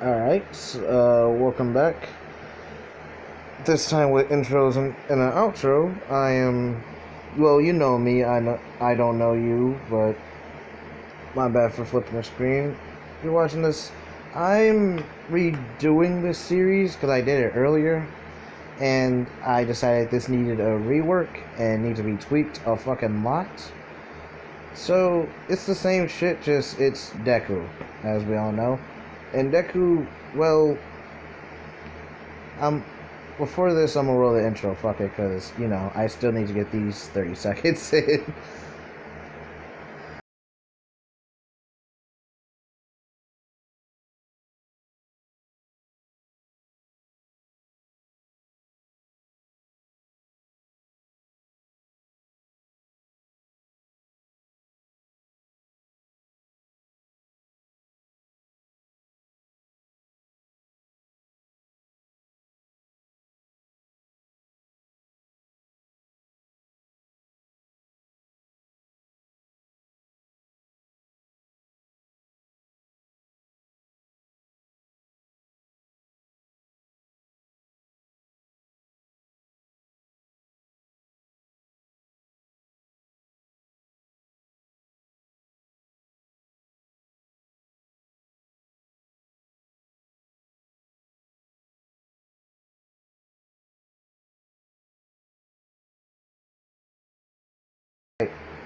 Alright, welcome back. This time with intros and an outro. Well, you know me, I don't know you, but my bad for flipping the screen. You're watching this. I'm redoing this series because I did it earlier, and I decided this needed a rework and needs to be tweaked a fucking lot. So, it's the same shit, just it's deku, as we all know. And deku, well, I'm before this, I'm gonna roll the intro. Fuck it, because I still need to get these 30 seconds in.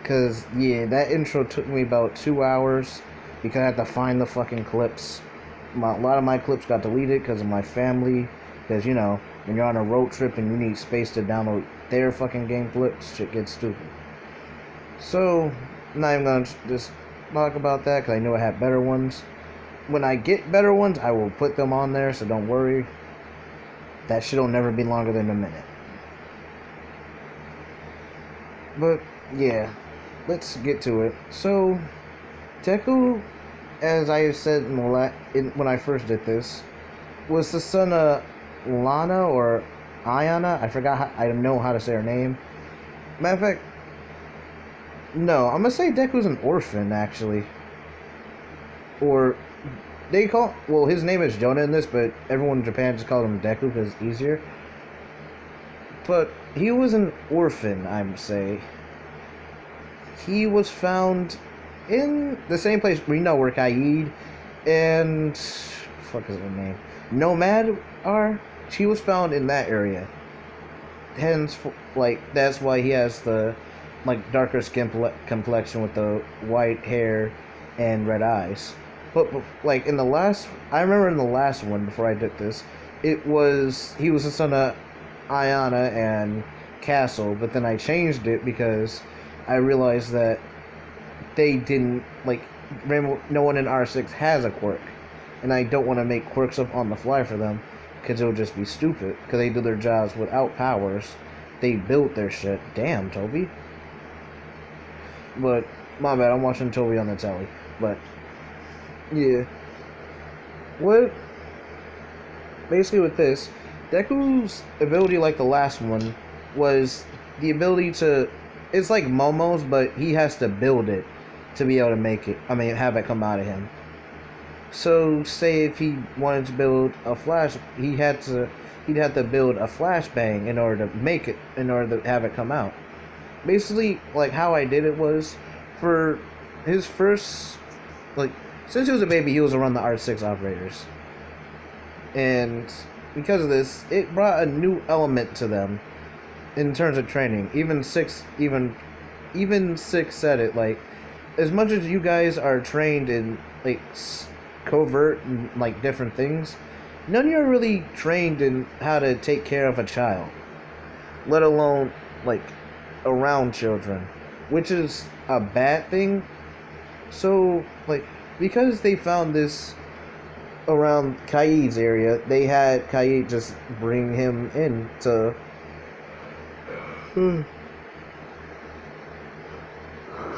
Because yeah, that intro took me about 2 hours because I had to find the fucking clips. A lot of my clips got deleted because of my family. Because when you're on a road trip and you need space to download their fucking game clips, shit gets stupid. So, I'm not even gonna just talk about that because I know I have better ones. When I get better ones, I will put them on there, so don't worry. That shit'll never be longer than a minute. But yeah, let's get to it. So, Deku, as I said when I first did this, was the son of Lana or Ayana. I forgot. I don't know how to say her name. Matter of fact, no, I'm gonna say Deku's an orphan actually, or they call. Well, his name is Jonah in this, but everyone in Japan just calls him Deku because it's easier. But he was an orphan, I would say. He was found in the same place we know where Kaid and fuck is her name, Nomad are. She was found in that area. Hence, that's why he has the darker skin complexion with the white hair and red eyes. But in the last, I remember in the last one before I did this, he was the son of Ayana and Castle, but then I changed it because I realized that they didn't no one in R6 has a quirk, and I don't want to make quirks up on the fly for them because it would just be stupid. Because they do their jobs without powers, they built their shit. Damn, Toby. But my bad, I'm watching Toby on the telly. But yeah, what basically with this, Deku's ability, like the last one, was the ability to. It's like Momo's, but he has to build it to be able to make it. I mean, have it come out of him. So, say if he wanted to build a flash, he'd have to build a flashbang in order to make it, in order to have it come out. Basically, how I did it was, for his first, since he was a baby, he was around the R6 operators. And because of this, it brought a new element to them in terms of training. Even Six said it, as much as you guys are trained in covert and different things, none of you are really trained in how to take care of a child, let alone around children, which is a bad thing. So because they found this around Kaid's area, they had Kaid just bring him in to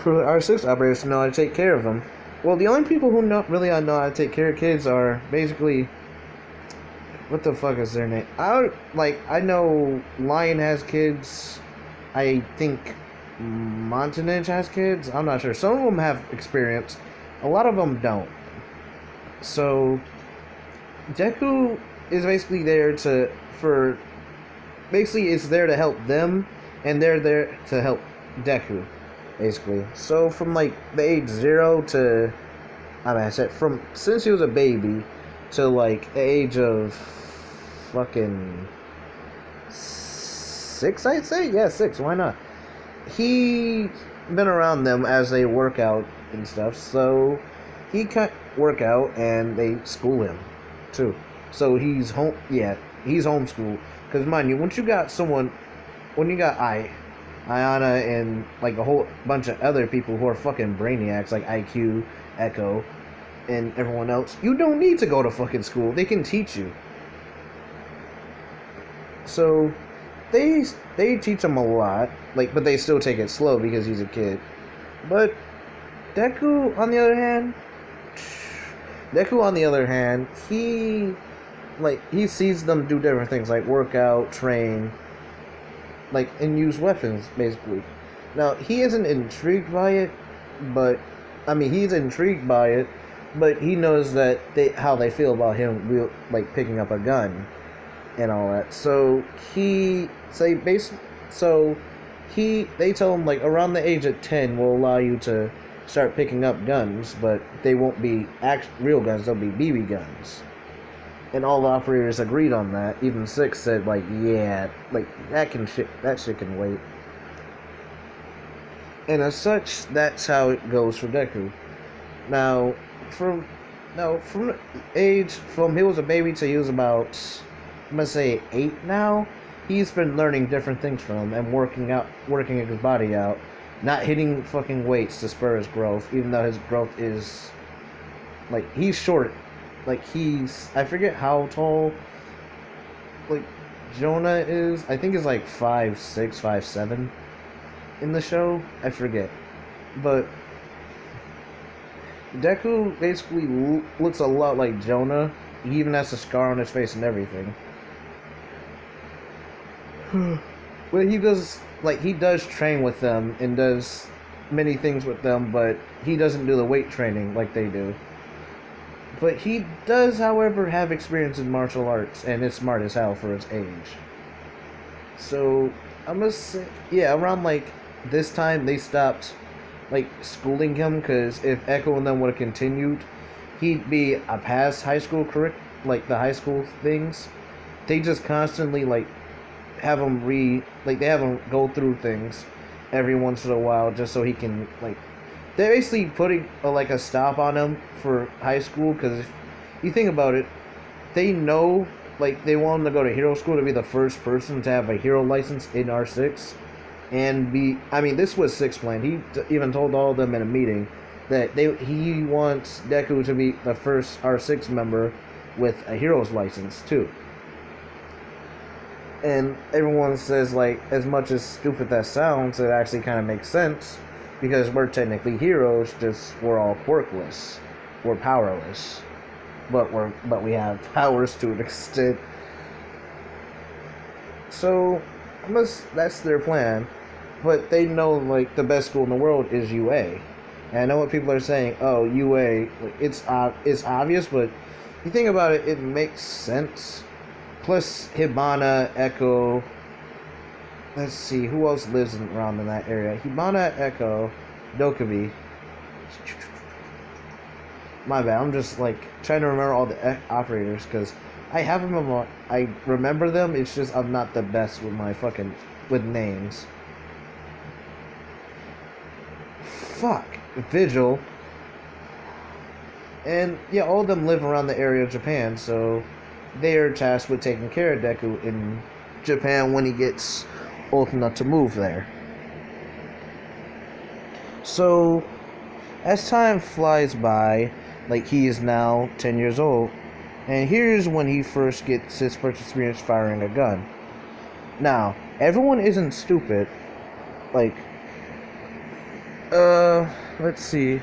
for the R6 operators to know how to take care of them. Well, the only people who really know how to take care of kids are basically, what the fuck is their name? I know Lion has kids. I think Montanage has kids. I'm not sure. Some of them have experience. A lot of them don't. So Deku is basically there to for basically it's there to help them, and they're there to help Deku, basically. So from like the age 0 to I said from since he was a baby to like the age of fucking 6, I'd say. Yeah, 6. Why not? He been around them as they work out and stuff, so he can work out and they school him too. So he's home. Yeah, he's homeschooled. Because mind you, once you got someone, when you got Ayana, and like a whole bunch of other people who are fucking brainiacs like IQ, Echo, and everyone else, you don't need to go to fucking school. They can teach you. So they teach him a lot, like, but they still take it slow because he's a kid. But Deku, on the other hand, he sees them do different things like work out, train, like and use weapons basically. Now he isn't intrigued by it, but I mean he's intrigued by it, but he knows that how they feel about him like picking up a gun and all that. So they tell him like around the age of 10 will allow you to start picking up guns, but they won't be real guns, they'll be BB guns. And all the operators agreed on that. Even 6 said like, yeah, like that shit can wait. And as such, that's how it goes for Deku. Now, from he was a baby to he was about, I'm gonna say 8 now. He's been learning different things from him and working his body out, not hitting fucking weights to spur his growth, even though his growth is like he's short. Like I forget how tall like Jonah is. I think it's like 5'6", 5'7" in the show. I forget. But Deku basically looks a lot like Jonah. He even has a scar on his face and everything. Well, he does train with them and does many things with them, but he doesn't do the weight training like they do. But he does, however, have experience in martial arts and is smart as hell for his age. So I must say, yeah, around like this time they stopped like schooling him, because if Echo and them would have continued, he'd be a past high school like the high school things. They just constantly like have him they have him go through things every once in a while just so he can like they're basically putting like a stop on him for high school, because if you think about it, they know like they want him to go to hero school to be the first person to have a hero license in R6 and this was 6 planned. He even told all of them in a meeting that he wants Deku to be the first R6 member with a hero's license too. And everyone says, like, as much as stupid that sounds, it actually kind of makes sense, because we're technically heroes, just we're all quirkless, we're powerless, but we have powers to an extent. So that's their plan, but they know like the best school in the world is UA, and I know what people are saying. Oh, UA, like, it's obvious, but you think about it, it makes sense. Plus Hibana, Echo. Let's see, who else lives around in that area? Hibana, Echo, Dokubi. My bad, I'm just like trying to remember all the operators, because I have them, I remember them, it's just I'm not the best with names. Fuck. Vigil. And yeah, all of them live around the area of Japan, so they are tasked with taking care of Deku in Japan when he gets old enough to move there. So, as time flies by, like he is now 10 years old, and here's when he first gets his first experience firing a gun. Now, everyone isn't stupid. Like, let's see.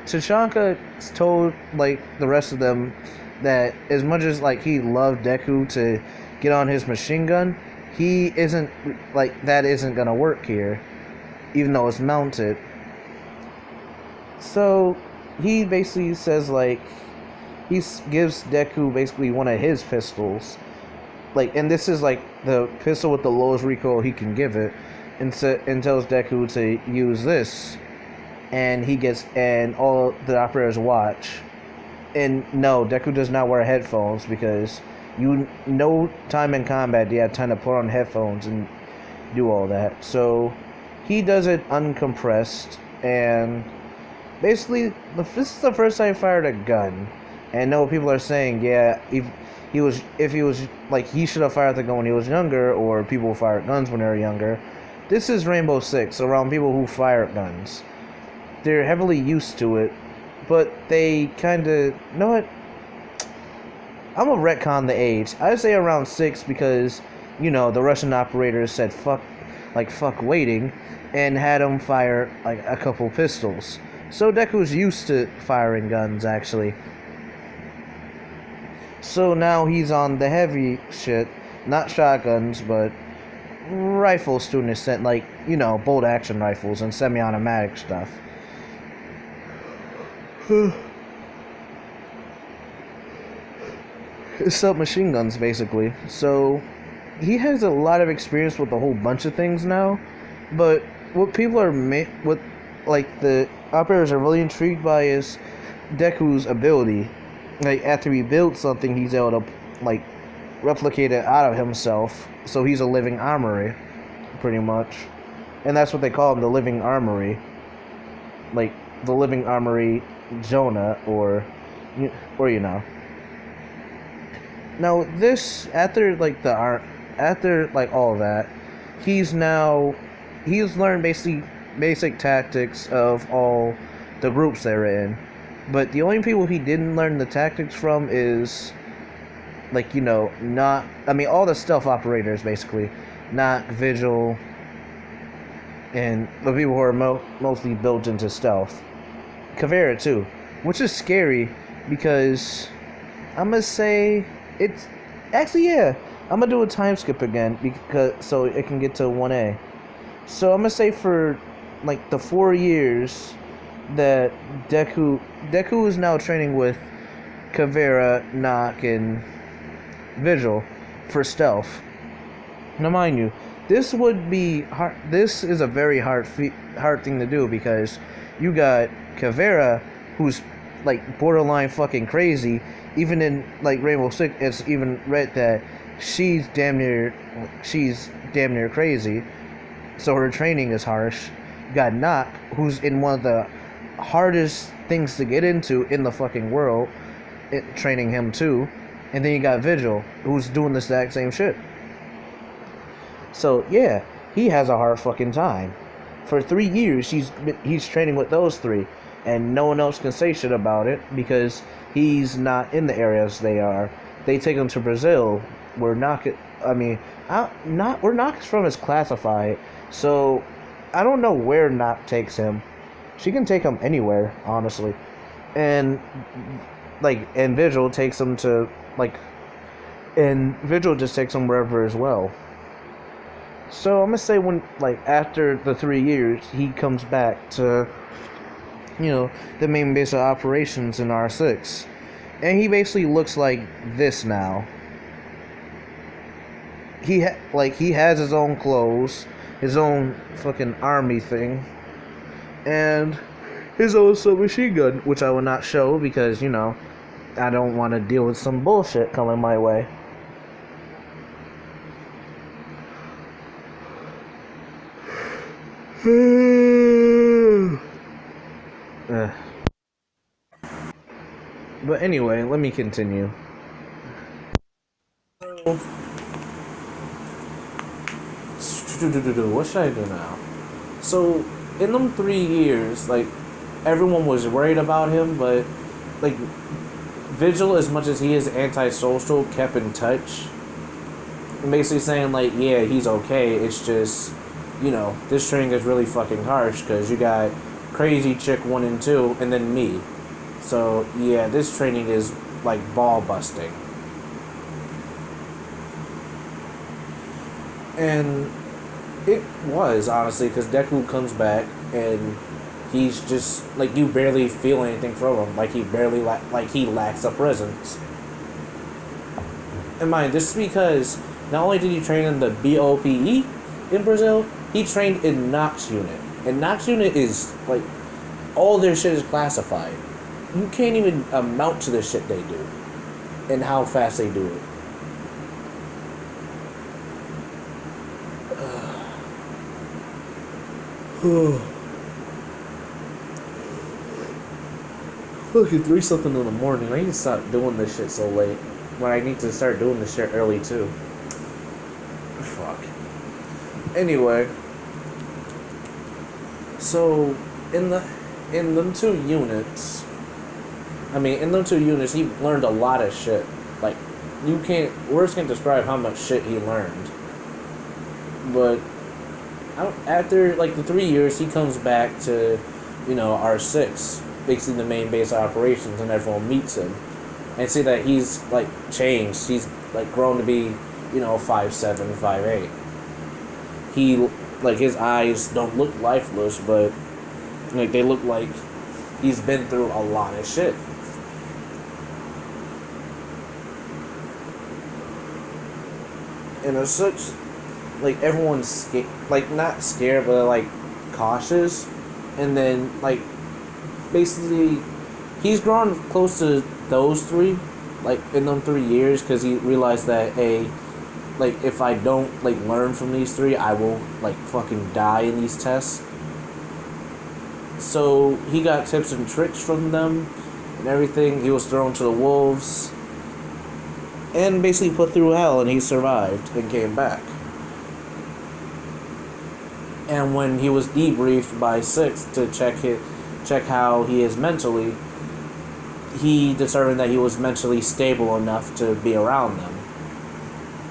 Tachanka told, like, the rest of them that as much as, like, he loved Deku to get on his machine gun, he isn't, like, that isn't gonna work here, even though it's mounted. So, he basically says, like, gives Deku basically one of his pistols, like, and this is like the pistol with the lowest recoil he can give it, and tells Deku to use this, and all the operators watch. And no, Deku does not wear headphones because no time in combat do you have time to put on headphones and do all that. So he does it uncompressed, and basically this is the first time he fired a gun. And no, people are saying, yeah, if he was like, he should have fired the gun when he was younger, or people fired guns when they were younger. This is Rainbow Six, around people who fire guns. They're heavily used to it, but they kind of, you know what? I'm gonna retcon the age. I'd say around 6 because, the Russian operators said fuck waiting, and had him fire like a couple pistols. So Deku's used to firing guns, actually. So now he's on the heavy shit, not shotguns, but rifles to an extent, like, bolt action rifles and semi-automatic stuff. It's submachine guns, basically. So he has a lot of experience with a whole bunch of things now, but what people are the operators are really intrigued by is Deku's ability. Like, after he builds something, he's able to like replicate it out of himself. So he's a living armory, pretty much, and that's what they call him, the living armory. Like the living armory Jonah, or. Now this, after all of that, he's learned basic tactics of all the groups they're in. But the only people he didn't learn the tactics from is, all the stealth operators, basically. Not Vigil, and the people who are mostly built into stealth. Caveira, too. Which is scary, because I'm gonna say it's... Actually, yeah. I'm gonna do a time skip again, so it can get to 1A. So I'm gonna say for, the 4 years that Deku is now training with Caveira, Nock, and Vigil for stealth. Now, mind you, this would be hard. This is a very hard thing to do, because you got Caveira, who's borderline fucking crazy. Even in Rainbow Six, it's even read that she's damn near crazy. So her training is harsh. You got Nock, who's in one of the hardest things to get into in the fucking world, training him too. And then you got Vigil, who's doing the exact same shit. So yeah, he has a hard fucking time. For 3 years, he's training with those three, and no one else can say shit about it because he's not in the areas they are. They take him to Brazil, where Nock is from is classified. So I don't know where Nock takes him. She can take him anywhere, honestly. And Vigil takes him to and Vigil just takes him wherever as well. So I'm gonna say when after the 3 years, he comes back to the main base of operations in R6, and he basically looks like this now. He has his own clothes, his own fucking army thing, and his own submachine gun, which I will not show because I don't want to deal with some bullshit coming my way. But anyway, let me continue. What should I do now? So, in them 3 years, everyone was worried about him, but, Vigil, as much as he is antisocial, kept in touch. Basically saying, yeah, he's okay, it's just, this training is really fucking harsh, because you got Crazy Chick 1 and 2, and then me. So, yeah, this training is, ball busting. And it was, honestly, because Deku comes back, and he's just like you barely feel anything from him. Like he barely like he lacks a presence. And mind, this is because not only did he train in the BOPE in Brazil, he trained in Nox Unit. And Nox Unit is like all their shit is classified. You can't even amount to the shit they do and how fast they do it. Fucking 3 something in the morning. I need to stop doing this shit so late. When I need to start doing this shit early too. Fuck. Anyway. So in them two units, he learned a lot of shit. Like words can't describe how much shit he learned. But after like the 3 years, he comes back to, R6, basically the main base of operations, and everyone meets him and see that he's like changed. He's like grown to be, 5'7", 5'8". He like his eyes don't look lifeless, but like they look like he's been through a lot of shit. And as such, like everyone's like not scared, but like cautious. And then like basically he's grown close to those three, like in them 3 years, because he realized that like if I don't like learn from these three, I will like fucking die in these tests. So he got tips and tricks from them and everything. He was thrown to the wolves and basically put through hell, and he survived and came back. And when he was debriefed by 6 to check how he is mentally, he determined that he was mentally stable enough to be around them.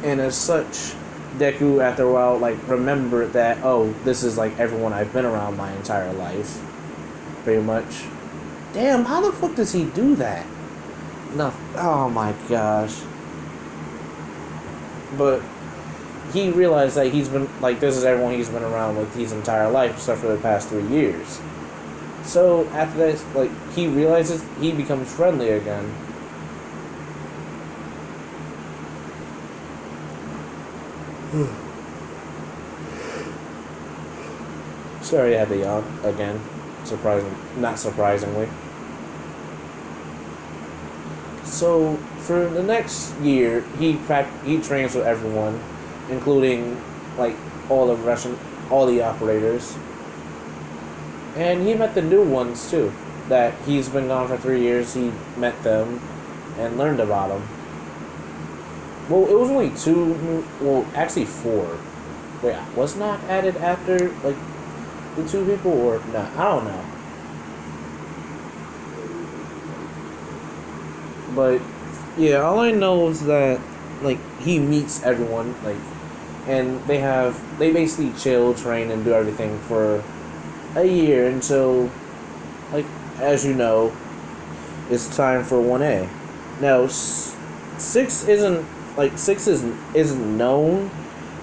And as such, Deku, after a while, like, remembered that, oh, this is, like, everyone I've been around my entire life. Pretty much. Damn, how the fuck does he do that? No, oh my gosh. But he realized that he's been, like, this is everyone he's been around with his entire life, except for the past 3 years. So, after that, like, he realizes he becomes friendly again. Sorry I had to yawn again. Not surprisingly. So, for the next year, he trains with everyone, including, like, all the operators. And he met the new ones, too. That he's been gone for 3 years, he met them and learned about them. Well, it was only 2, actually 4. Wait, was not added after, like, the 2 people, or not? I don't know. But, yeah, all I know is that, like, he meets everyone, like, and they basically chill, train, and do everything for a year until, like, as you know, it's time for 1A. Now, 6 isn't known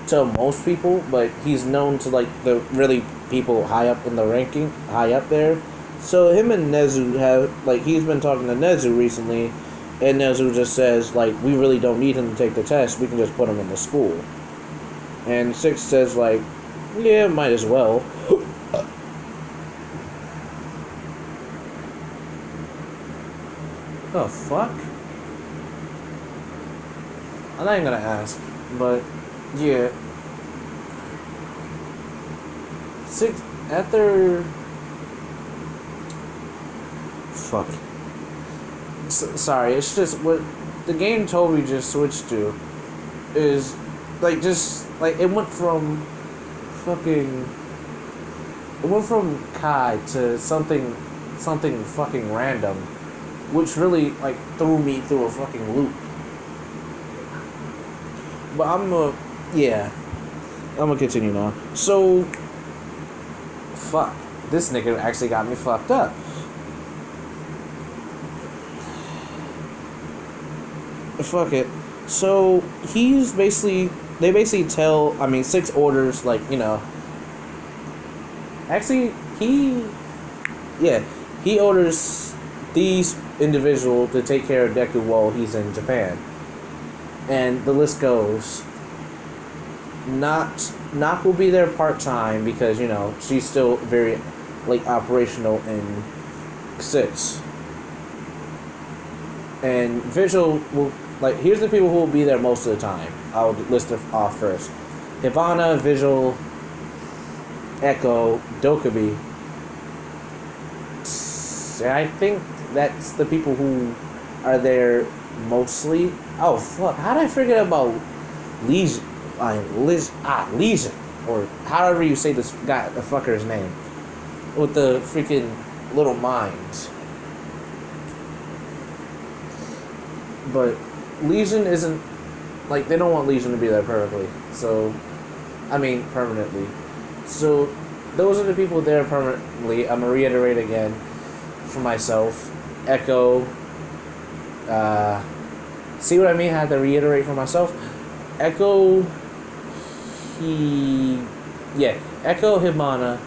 to most people, but he's known to, like, the really people high up in the ranking, high up there. So him and Nezu have, like, he's been talking to Nezu recently, and Nezu just says, like, we really don't need him to take the test, we can just put him in the school. And 6 says, like, yeah, might as well. Oh, fuck? I'm not even gonna ask, but, yeah. 6, after... Fuck. Sorry, it's just what the game told me just switched to is, like, just, like, it went from Kai to something fucking random, which really, like, threw me through a fucking loop. But I'm gonna continue now. So, fuck, this nigga actually got me fucked up. Fuck it. So, they basically tell, 6 orders, like, actually, yeah, he orders these individual to take care of Deku while he's in Japan, and the list goes. Not will be there part time because she's still very like operational in 6, and Visual will like here's the people who will be there most of the time. I'll list it off first: Hibana, Visual, Echo, Dokubi. I think that's the people who are there mostly. Oh fuck! How did I forget about Legion? Legion, or however you say this guy, the fucker's name, with the freaking little mines. But Legion isn't like they don't want Legion to be there perfectly. So, I mean permanently. So those are the people there permanently. I'm gonna reiterate again for myself. Echo. See what I mean? I had to reiterate for myself. Echo. Echo, Hibana,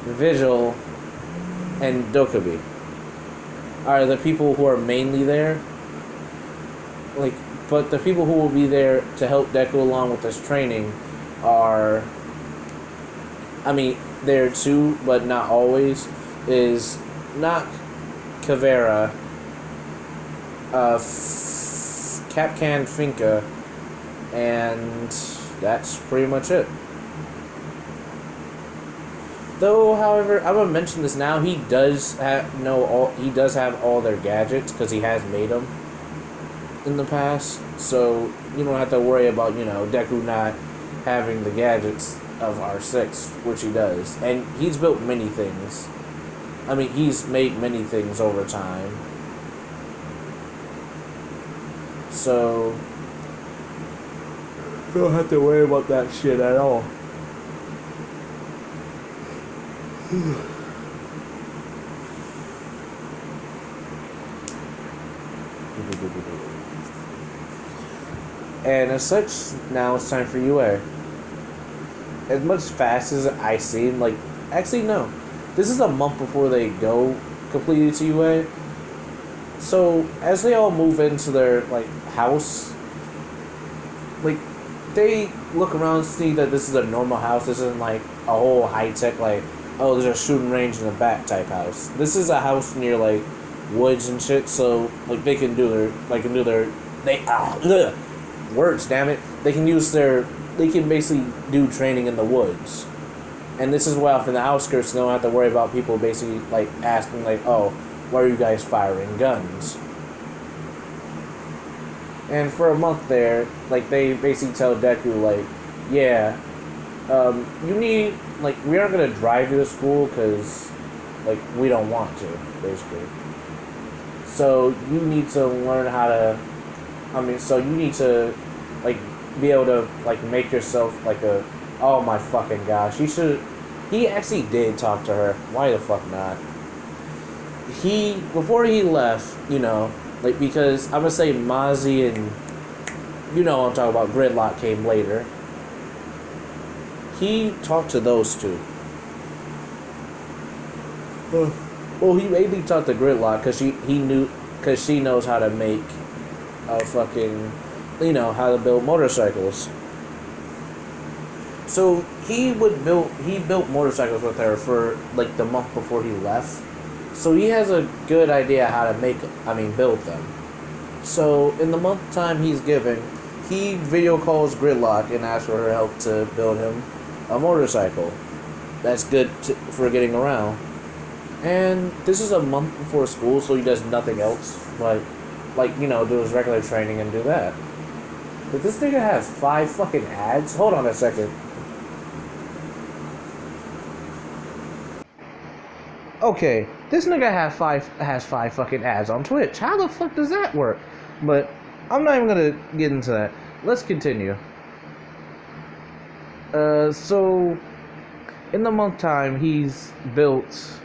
Vigil, and Dokubi are the people who are mainly there. Like, but the people who will be there to help Deku along with this training are, I mean, there too, but not always, is Nak, Kavera, Capcan Finka, and that's pretty much it. Though, however, I'm gonna mention this now. He does have all their gadgets because he has made them in the past. So you don't have to worry about Deku not having the gadgets of R6, which he does, and he's built many things. I mean, he's made many things over time. So don't have to worry about that shit at all. And as such, now it's time for UA. As much fast as I seem, actually no. This is a month before they go completely to UA. So as they all move into their house, they look around and see that this is a normal house. This isn't a whole high tech oh, there's a shooting range in the back type house. This is a house near woods and shit, so they can do their words, damn it. They can basically do training in the woods. And this is why off in the outskirts they don't have to worry about people basically asking oh, why are you guys firing guns? And for a month there, they basically tell Deku, yeah, you need, we aren't going to drive you to school because, we don't want to, basically. So you need to learn how to, so you need to, be able to, make yourself, oh my fucking gosh, he actually did talk to her. Why the fuck not? Before he left, because I'm gonna say Mozzie and what I'm talking about, Gridlock came later. He talked to those two. Well, he mainly talked to Gridlock because she knows how to make a fucking, how to build motorcycles. So he built motorcycles with her for the month before he left. So he has a good idea how to build them. So in the month time he's given, he video calls Gridlock and asks for her help to build him a motorcycle. That's good for getting around. And this is a month before school, so he does nothing else but do his regular training and do that. But this nigga has 5 fucking ads? Hold on a second. Okay, this nigga has five fucking ads on Twitch. How the fuck does that work? But I'm not even gonna get into that. Let's continue. So in the month time he built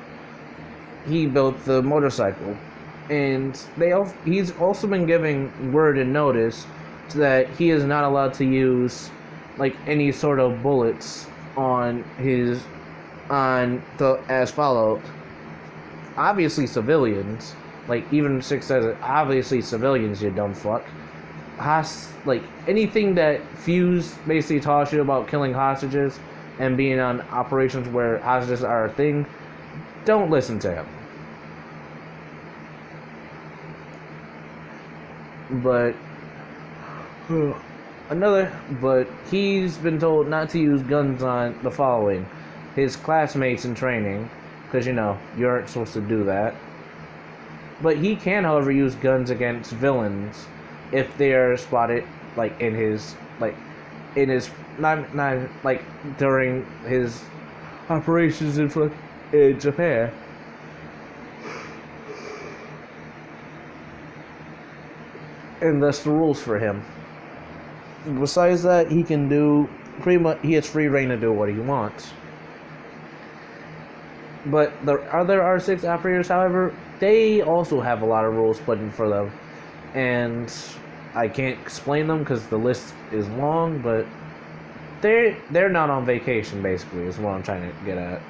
the motorcycle, and he's also been giving word and notice that he is not allowed to use any sort of bullets on his on the as follows. Obviously civilians, like even 6 says it, obviously civilians, you dumb fuck. Like anything that Fuse basically taught you about killing hostages and being on operations where hostages are a thing, don't listen to him. But but he's been told not to use guns on the following: his classmates in training, because you aren't supposed to do that. But he can, however, use guns against villains if they are spotted, like in his not like during his operations in Japan. And that's the rules for him. Besides that, he can do pretty much. He has free reign to do what he wants. But the other R6 operators, however, they also have a lot of rules put in for them, and I can't explain them because the list is long. But they're not on vacation, basically, is what I'm trying to get at.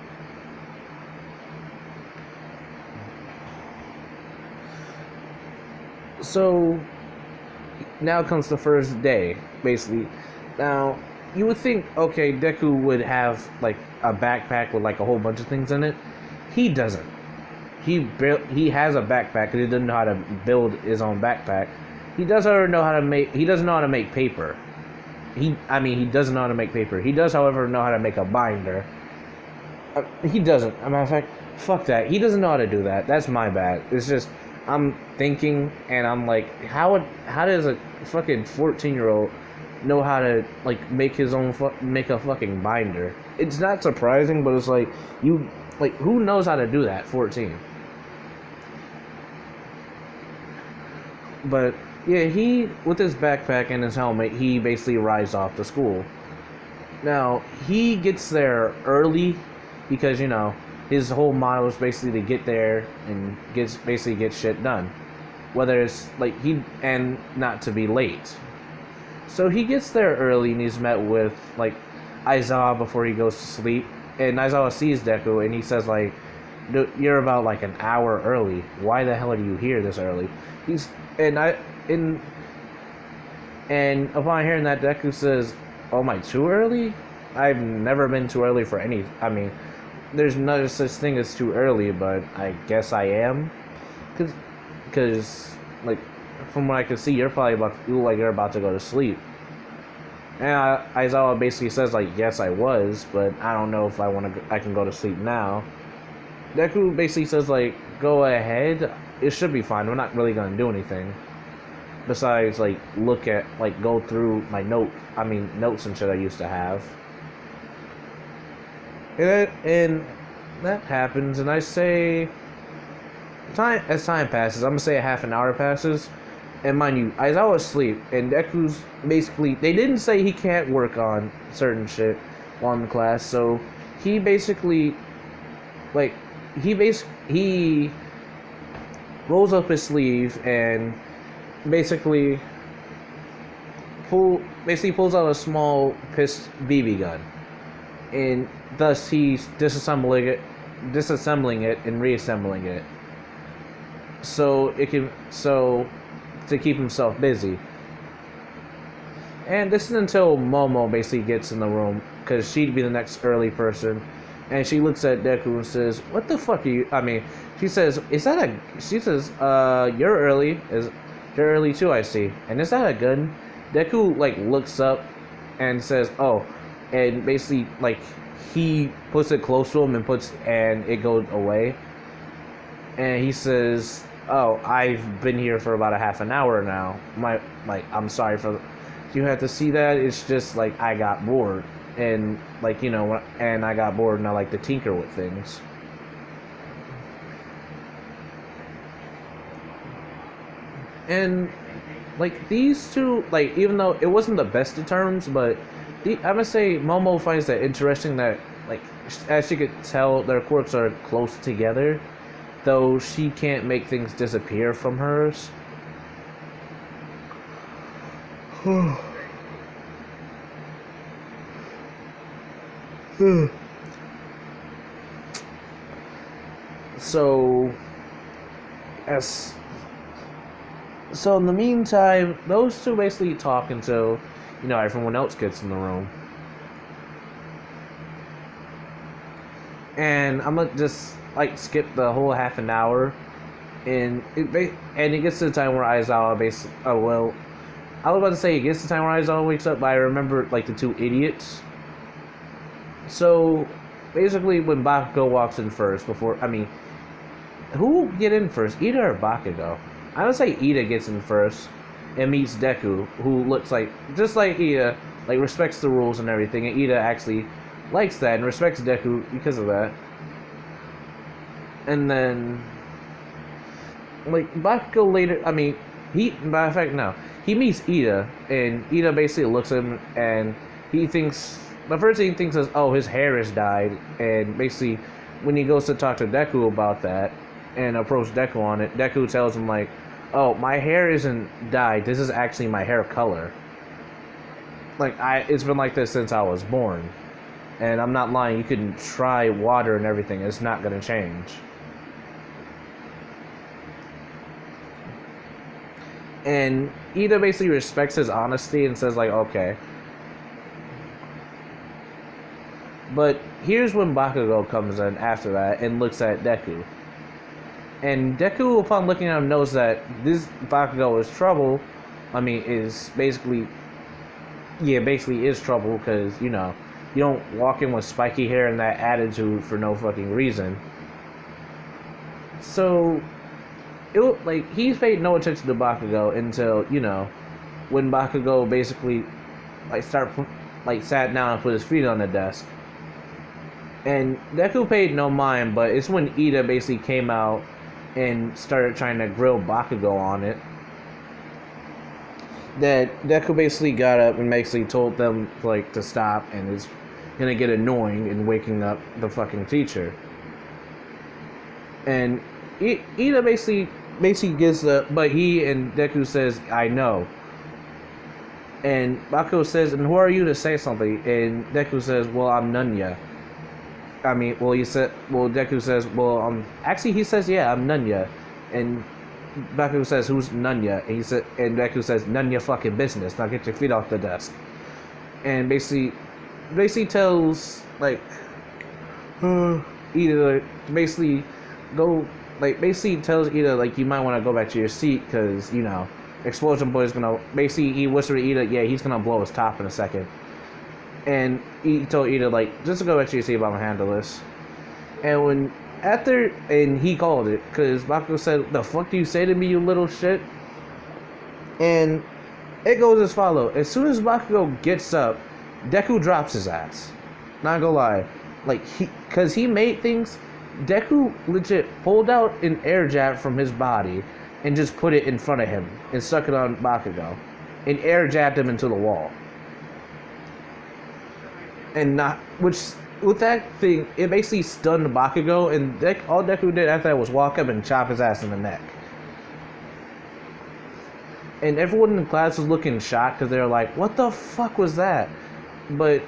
So now comes the first day, basically. Now you would think, okay, Deku would have like a backpack with like a whole bunch of things in it. He doesn't. He has a backpack, and he doesn't know how to build his own backpack. He doesn't know how to make. He doesn't know how to make paper. He doesn't know how to make paper. He does, however, know how to make a binder. He doesn't. As a matter of fact, fuck that. He doesn't know how to do that. That's my bad. It's just I'm thinking, and I'm like, how does a fucking 14-year-old know how to like make a fucking binder? It's not surprising, but it's like who knows how to do that? 14. But yeah, he with his backpack and his helmet, he basically rides off to school. Now he gets there early because his whole motto is basically to get there and get shit done, whether it's and not to be late. So he gets there early and he's met with like Aizawa before he goes to sleep, and Aizawa sees Deku and he says like, "You're about like an hour early. Why the hell are you here this early?" And upon hearing that, Deku says, "Oh, am I too early? I've never been too early for any. There's no such thing as too early, but I guess I am, because like from what I can see, you look like you're about to go to sleep." And Aizawa basically says like, "Yes, I was, but I don't know if I can go to sleep now." Deku basically says like, "Go ahead. It should be fine. I'm not really gonna do anything besides like go through my notes and shit I used to have." And that happens, and I say, as time passes, I'm gonna say a half an hour passes, and mind you, Aizawa's asleep, and Deku's basically, they didn't say he can't work on certain shit while in class, so he basically, he rolls up his sleeve and basically pulls out a small BB gun, and thus he's disassembling it and reassembling it, so to keep himself busy. And this is until Momo basically gets in the room, because she'd be the next early person, and she looks at Deku and says, "What the fuck are you?" She says, "You're early. You're early too, I see. And is that a gun?" Deku looks up and says, "Oh," and basically he puts it close to him and it goes away. And he says, "Oh, I've been here for about a half an hour now. I'm sorry for you have to see that. It's just I got bored, and and I got bored and I like to tinker with things." And these two, even though it wasn't the best of terms, but I'm gonna say Momo finds that interesting that as she could tell, their quirks are close together, though she can't make things disappear from hers. So, as so in the meantime, those two basically talk until, everyone else gets in the room. And I'm gonna just skip the whole half an hour, and it gets to the time where Aizawa basically. Oh well, I was about to say it gets to the time where Aizawa wakes up, but I remember the two idiots. So basically, when Bakugo walks in first, who get in first, Ida or Bakugo? I would say Ida gets in first and meets Deku, who looks just like Ida, respects the rules and everything, and Ida actually likes that and respects Deku because of that. And then, Bakugo later, matter of fact, no. He meets Ida, and Ida basically looks at him, and the first thing he thinks is, oh, his hair has dyed, and basically, when he goes to talk to Deku about that, and approach Deku on it, Deku tells him, oh, my hair isn't dyed, this is actually my hair color. It's been like this since I was born. And I'm not lying, you can try water and everything, it's not gonna change. And Ida basically respects his honesty and says okay. But here's when Bakugo comes in after that and looks at Deku. And Deku, upon looking at him, knows that this Bakugo is trouble. Is basically is trouble because, you don't walk in with spiky hair and that attitude for no fucking reason. So, he's paid no attention to Bakugo until, when Bakugo basically, sat down and put his feet on the desk. And Deku paid no mind, but it's when Ida basically came out and started trying to grill Bakugo on it that Deku basically got up and basically told them to stop, and is gonna get annoying and waking up the fucking teacher. And Ida basically gives up, but he and Deku says, I know. And Bakugo says, and who are you to say something? And Deku says, well, I'm Nunya. Deku says, actually he says, yeah, I'm Nunya. And Bakugo says, who's Nunya? And Deku says, none your fucking business. Now get your feet off the desk. And basically tells Ida basically tells Ida you might want to go back to your seat because Explosion Boy is gonna he whispered to Ida, yeah, he's gonna blow his top in a second. And he told Ida just go back to your seat, I'm gonna handle this. And he called it because Bakugo said, the fuck do you say to me, you little shit? And it goes as follows. As soon as Bakugo gets up, Deku drops his ass. Not gonna lie. Because he made things, Deku legit pulled out an air jab from his body and just put it in front of him and stuck it on Bakugo and air jabbed him into the wall. With that thing, it basically stunned Bakugo, and all Deku did after that was walk up and chop his ass in the neck. And everyone in the class was looking shocked because they were like, what the fuck was that? But,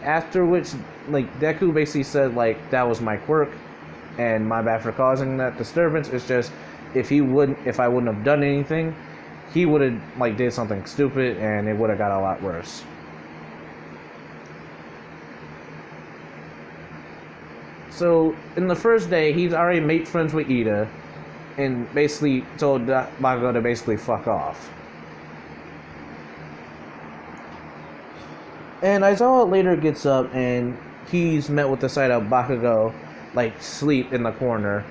after which, Deku basically said, that was my quirk, and my bad for causing that disturbance. It's just, if I wouldn't have done anything, he would have, did something stupid, and it would have got a lot worse. So, in the first day, he's already made friends with Ida, and basically told Bakugo to basically fuck off. And Aizawa later gets up, and he's met with the sight of Bakugo, sleep in the corner.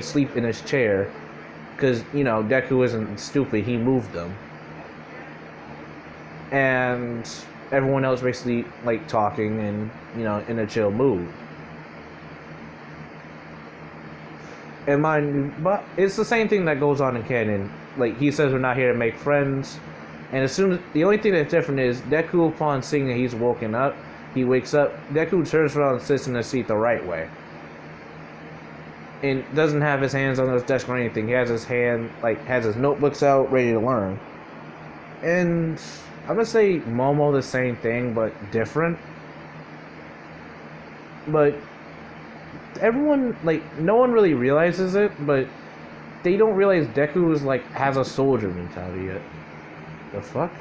Sleep in his chair. Because, Deku isn't stupid, he moved them. And everyone else basically, talking and, in a chill mood. And but it's the same thing that goes on in canon. He says we're not here to make friends, and the only thing that's different is Deku, upon seeing that he's woken up, he wakes up. Deku turns around and sits in the seat the right way, and doesn't have his hands on his desk or anything. He has his has his notebooks out, ready to learn. And I'm gonna say Momo the same thing, but different. But everyone, like, no one really realizes it, but they don't realize Deku is like has a soldier mentality yet. The fuck?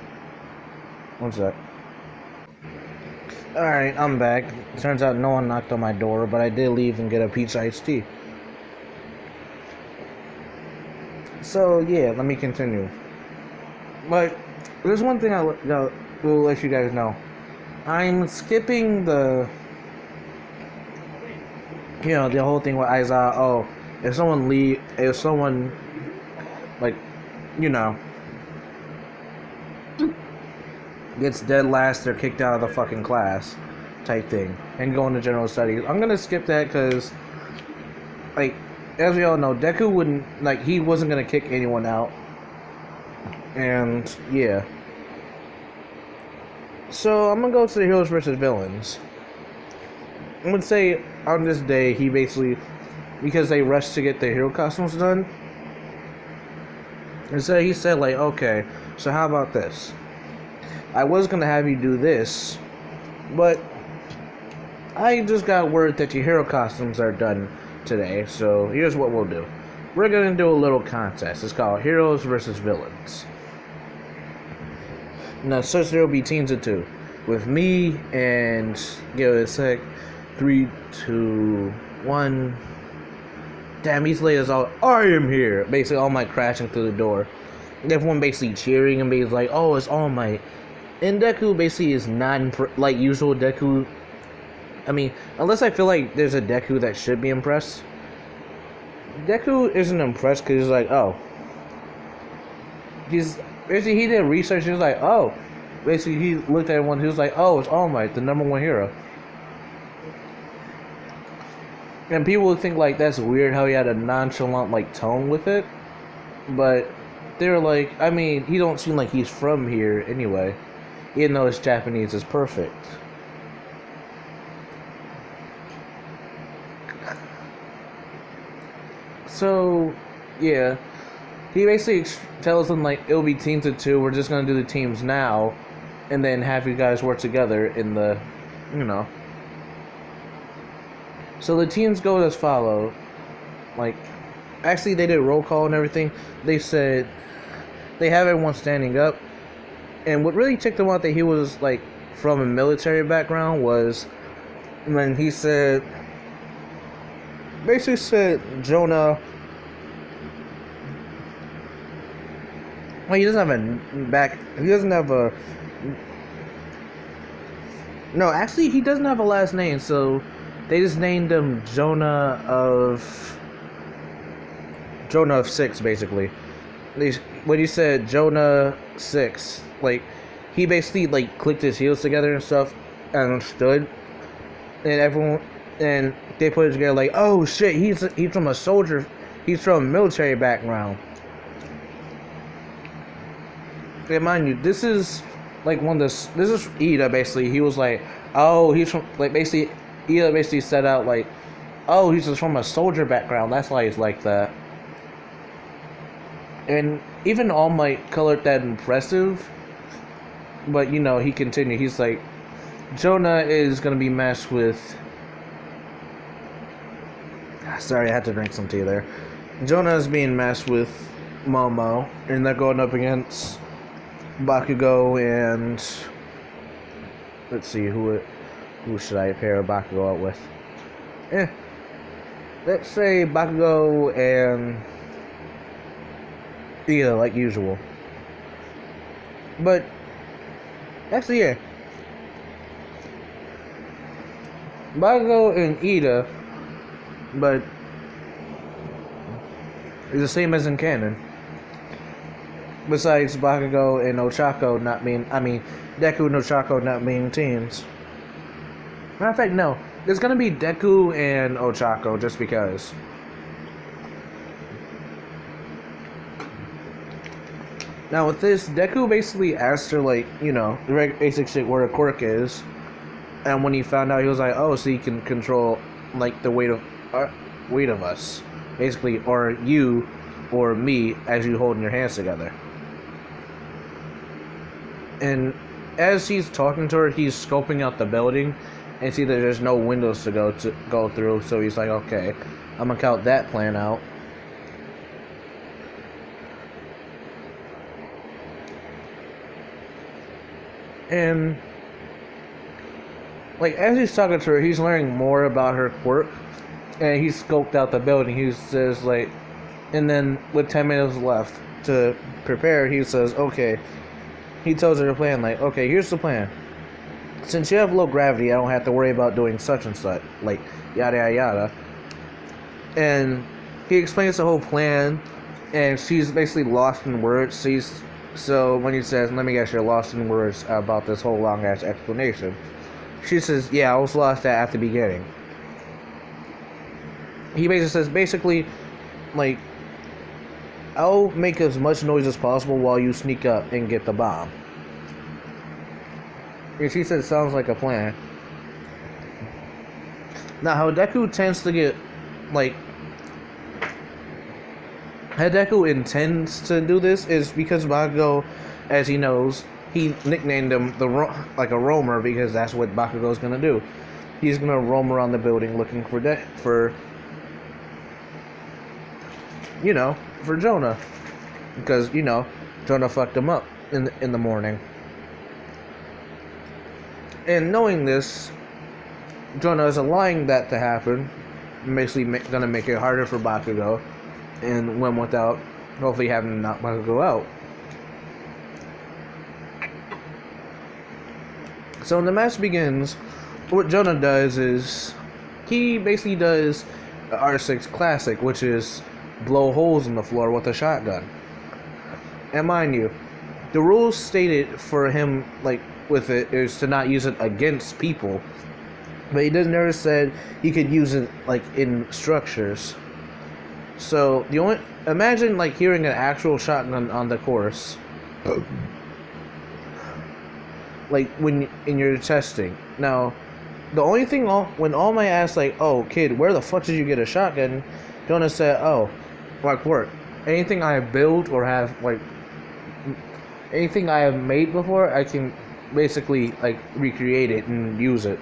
What's that? Alright, I'm back. Turns out no one knocked on my door, but I did leave and get a peach iced tea. So, yeah, let me continue. But, there's one thing I will let you guys know. I'm skipping the the whole thing with Aiza. Oh, if someone, like, you know, gets dead last, they're kicked out of the fucking class, type thing, and go into general studies. I'm gonna skip that because, like, as we all know, Deku wouldn't, like, he wasn't gonna kick anyone out, and yeah. So I'm gonna go to the heroes versus villains. I would say on this day he basically, because they rushed to get the hero costumes done, and so he said, like, okay, so how about this? I was gonna have you do this, but I just got word that your hero costumes are done today, so here's what we'll do. We're gonna do a little contest. It's called Heroes versus Villains. Now, such there will be teams of two, with me and give it a sec. 3, 2, 1. Damn, these ladies all, I am here. Basically, All Might crashing through the door. Everyone basically cheering and being like, oh, it's All Might. And Deku basically is not like usual Deku. I mean, unless I feel like there's a Deku that should be impressed. Deku isn't impressed because he's like, oh. Basically, he did research. He was like, oh. Basically, he looked at everyone. He was like, oh, it's All Might, the #1 hero. And people would think like that's weird how he had a nonchalant like tone with it, but they're like, I mean, he don't seem like he's from here anyway, even though his Japanese is perfect. So, yeah, he basically tells them like it'll be teams of 2. We're just gonna do the teams now, and then have you guys work together in the, you know. So the teams go as follow. Like, actually, they did a roll call and everything. They said they have everyone standing up. And what really ticked him out that he was like from a military background was when he said, basically said Jonah. Well, he doesn't have a back. He doesn't have a. No, actually, he doesn't have a last name. So they just named him Jonah of 6, basically. When he said Jonah 6, like, he basically like clicked his heels together and stuff and understood, and they put it together like, oh shit, he's from a soldier, he's from a military background. And mind you, this is like this is Ida basically. He was like, oh, he's from, like, basically Ida basically set out like, oh, he's just from a soldier background, that's why he's like that. And even All Might colored that impressive, but you know, he continued. He's like, Jonah is gonna be matched with. Sorry, I had to drink some tea there. Jonah is being matched with Momo, and they're going up against Bakugo and. Let's see, who should I pair Bakugo up with? Let's say Bakugo and Ida, like usual. But actually, yeah, Bakugo and Ida, but it's the same as in canon. Besides Bakugo and Ochako not being, Deku and Ochako not being teams. Matter of fact, no. There's gonna be Deku and Ochako just because. Now with this, Deku basically asked her, like, you know, the basic shit where a quirk is. And when he found out, he was like, oh, so you can control, like, the weight of us. Basically, or you, or me, as you holding your hands together. And as he's talking to her, he's scoping out the building. and see that there's no windows to go through. So he's like, okay, I'm gonna count that plan out. And like as he's talking to her, he's learning more about her quirk, and he scoped out the building. He says like, and then with 10 minutes left to prepare, he says, okay. He tells her the plan, like, okay, here's the plan. Since you have low gravity, I don't have to worry about doing such and such, like yada yada yada. And he explains the whole plan, and she's basically lost in words. So when he says, let me guess, you're lost in words about this whole long ass explanation. She says, yeah, I was lost at the beginning. He basically says, like, I'll make as much noise as possible while you sneak up and get the bomb. And she said, sounds like a plan. Now, how Deku tends to get, like, how Deku intends to do this is because Bakugo, as he knows, he nicknamed him like a roamer because that's what Bakugo's gonna do. He's gonna roam around the building looking for for Jonah, because Jonah fucked him up in the morning. And knowing this, Jonah is allowing that to happen, basically gonna make it harder for Bakugo, and win without hopefully having to knock Bakugo out. So when the match begins, what Jonah does is he basically does the R6 classic, which is blow holes in the floor with a shotgun. And mind you, the rules stated for him, like, with it is to not use it against people, but he never said he could use it, like, in structures. So imagine like hearing an actual shotgun on the course, like when in your testing. Now, the only thing when All Might asked, like, oh kid, where the fuck did you get a shotgun? Jonah said, oh, like work. Anything I build or have, like, anything I have made before, I can basically, like, recreate it and use it.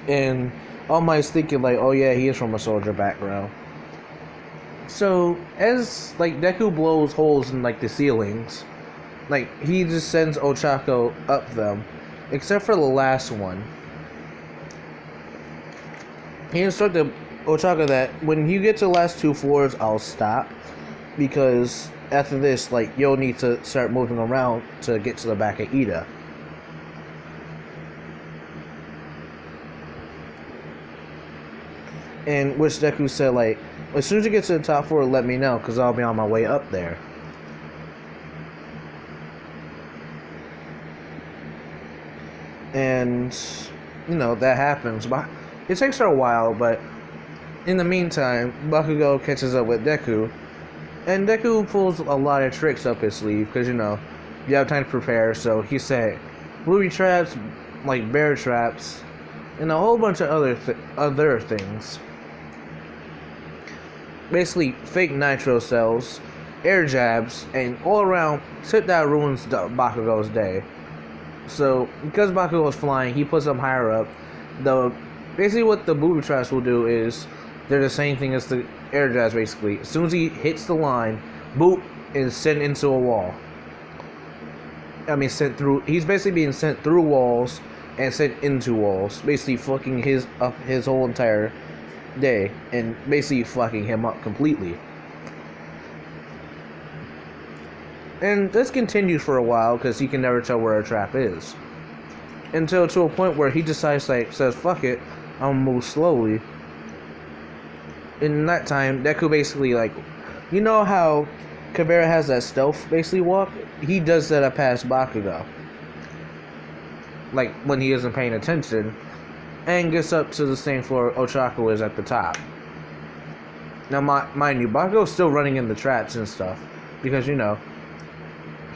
And All Might's thinking, like, oh yeah, he is from a soldier background. So, as, like, Deku blows holes in, like, the ceilings, like, he just sends Ochako up them, except for the last one. He instructed Ochako that when you get to the last 2 floors, I'll stop, because after this, like, you'll need to start moving around to get to the back of Ida. And which Deku said, like, as soon as you get to the top floor, let me know, because I'll be on my way up there. And, that happens. But it takes her a while, but in the meantime, Bakugo catches up with Deku. And Deku pulls a lot of tricks up his sleeve, because, you have time to prepare. So he said, booby traps, like bear traps, and a whole bunch of other things. Basically, fake nitro cells, air jabs, and all around shit that ruins Bakugo's day. So, because Bakugo was flying, he puts them higher up. Basically what the booby traps will do is, they're the same thing as the air jabs, basically. As soon as he hits the line, boop, is sent into a wall. He's basically being sent through walls and sent into walls, basically fucking his whole entire day, and basically fucking him up completely. And this continues for a while, because he can never tell where a trap is. Until to a point where he decides, says, fuck it, I'm gonna move slowly. In that time, Deku basically, you know how Kavera has that stealth, basically, walk? He does that up past Bakugo. Like, when he isn't paying attention. And gets up to the same floor Ochako is at the top. Now, mind you, Bakugo's still running in the traps and stuff. Because,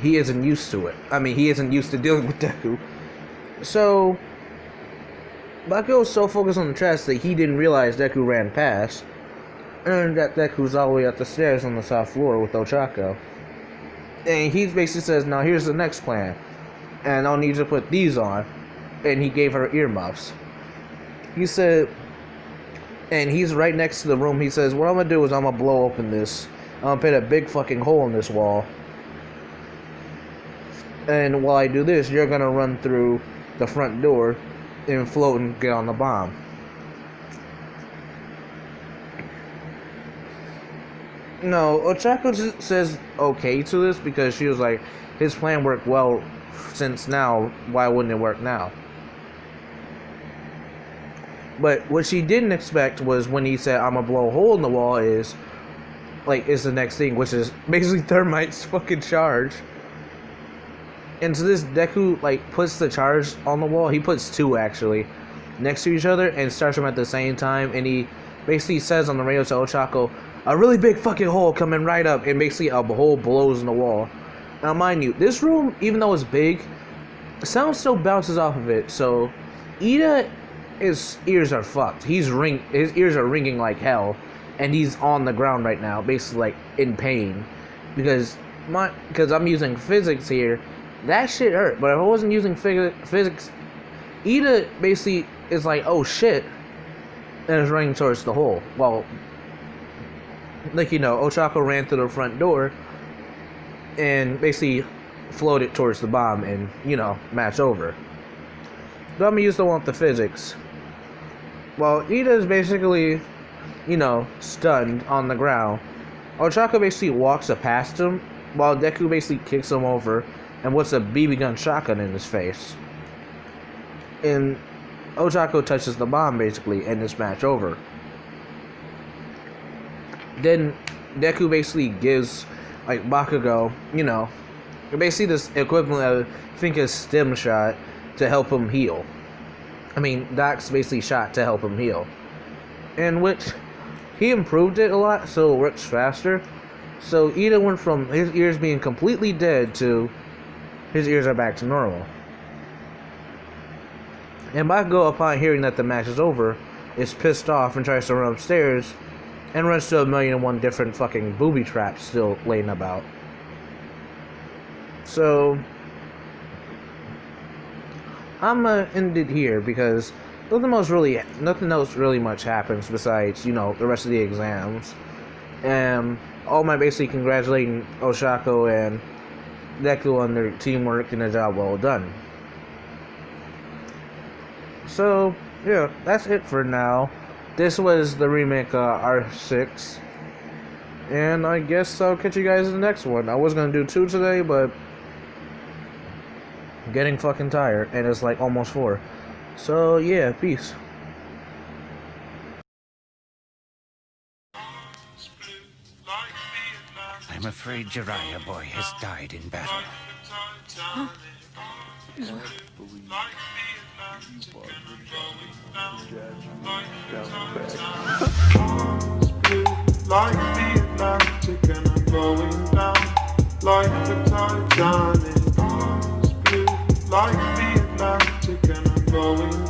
he isn't used to it. He isn't used to dealing with Deku. So, Bakugo was so focused on the traps that he didn't realize Deku ran past. And that Deku's all the way up the stairs on the top floor with Ochako. And he basically says, now here's the next plan. And I'll need you to put these on. and he gave her earmuffs. He said, and he's right next to the room. He says, what I'm gonna do is I'm gonna blow open this. I'm gonna put a big fucking hole in this wall. And while I do this, you're gonna run through the front door and float and get on the bomb. No, Ochako says okay to this because she was like, his plan worked well since now, why wouldn't it work now? But what she didn't expect was when he said, I'm gonna blow a hole in the wall is the next thing, which is basically Thermite's fucking charge. And so this Deku, puts the charge on the wall. He puts two, actually, next to each other and starts them at the same time. And he basically says on the radio to Ochako, a really big fucking hole coming right up. And basically a hole blows in the wall. Now, mind you, this room, even though it's big, sound still bounces off of it. So, Ida, his ears are fucked. His ears are ringing like hell. And he's on the ground right now, basically, in pain. Because I'm using physics here. That shit hurt, but if I wasn't using physics, Ida basically is like, oh shit, and is running towards the hole. Well, Ochako ran through the front door and basically floated towards the bomb and, match over. But I'm gonna use the one with the physics. Well, Ida is basically, stunned on the ground. Ochako basically walks up past him, while Deku basically kicks him over and puts a BB gun shotgun in his face. And Ochako touches the bomb, basically, and this match over. Then Deku basically gives, Bakugo, basically this equivalent of, I think, a stim shot to help him heal. I mean, Doc's basically shot to help him heal. In which, he improved it a lot, so it works faster. So Ida went from his ears being completely dead to his ears are back to normal. And Bakugo, upon hearing that the match is over, is pissed off and tries to run upstairs and runs to 1,000,001 different fucking booby traps still laying about. So I'm gonna end it here because nothing else really much happens besides, the rest of the exams. And all my basically congratulating Ochako and Deku on their teamwork and a job well done. So, yeah, that's it for now. This was the remake R6. And I guess I'll catch you guys in the next one. I was gonna do 2 today, but I'm getting fucking tired. And it's almost 4. So, yeah, peace. I'm afraid Jiraiya boy has died in battle. Huh? Like the Atlantic and I'm going down like the Titanic. Arms blue like the Atlantic and I'm going